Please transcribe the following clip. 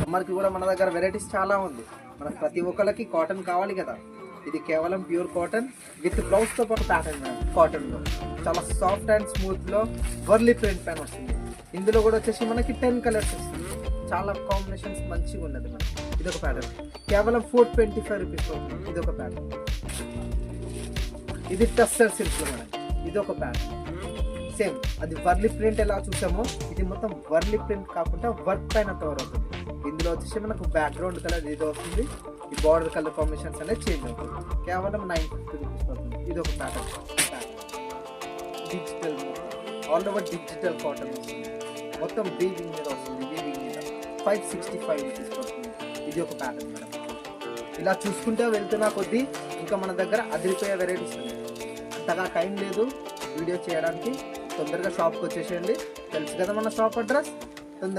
సమ్మర్కి కూడా మన దగ్గర వెరైటీస్ చాలా ఉంది. మనకు ప్రతి ఒక్కరికి కాటన్ కావాలి కదా. ఇది కేవలం ప్యూర్ కాటన్ విత్ బ్లౌజ్ తో పాటు ప్యాటర్న్ మేడం. కాటన్ లో చాలా సాఫ్ట్ అండ్ స్మూత్ లో వర్లీ ప్రింట్ పైన వస్తుంది. ఇందులో కూడా వచ్చేసి మనకి 10 కలర్స్ వస్తుంది. చాలా కాంబినేషన్స్ మంచిగా ఉన్నది మేడం. ఇది ఒక ప్యాటర్న్ కేవలం 425 రూపీస్ అవుతుంది. ఇది ఒక ప్యాటర్న్. ఇది టస్సర్ సిల్క్ లో మేడం. ఇది ఒక ప్యాటర్న్. సేమ్ అది వర్లీ ప్రింట్ ఎలా చూసామో ఇది మొత్తం వర్లీ ప్రింట్ కాకుండా వర్క్ పైన కవర్ అవుతుంది. ఇందులో వచ్చేసి మనకు బ్యాక్గ్రౌండ్ కలర్ ఇది వస్తుంది. ఈ బార్డర్ కలర్ కాంబినేషన్స్ అనేది చేంజ్ అవుతుంది. కేవలం 950 రూపీస్ పడుతుంది. ఇది ఒక pattern. Digital all over digital cotton వస్తుంది. మొత్తం వీవింగ్ మీద వస్తుంది. వీవింగ్ మీద 565 రూపీస్ పడుతుంది. ఇది ఒక ప్యాటర్న్ మేడం. ఇలా చూసుకుంటే వెళ్తున్నా కొద్దీ ఇంకా మన దగ్గర అదిరిపోయే వెరైటీస్ ఉన్నాయి. అంతగా టైం లేదు వీడియో చేయడానికి. తొందరగా షాప్కి వచ్చేసేయండి. తెలుసు కదా మన షాప్ అడ్రస్. తొందరగా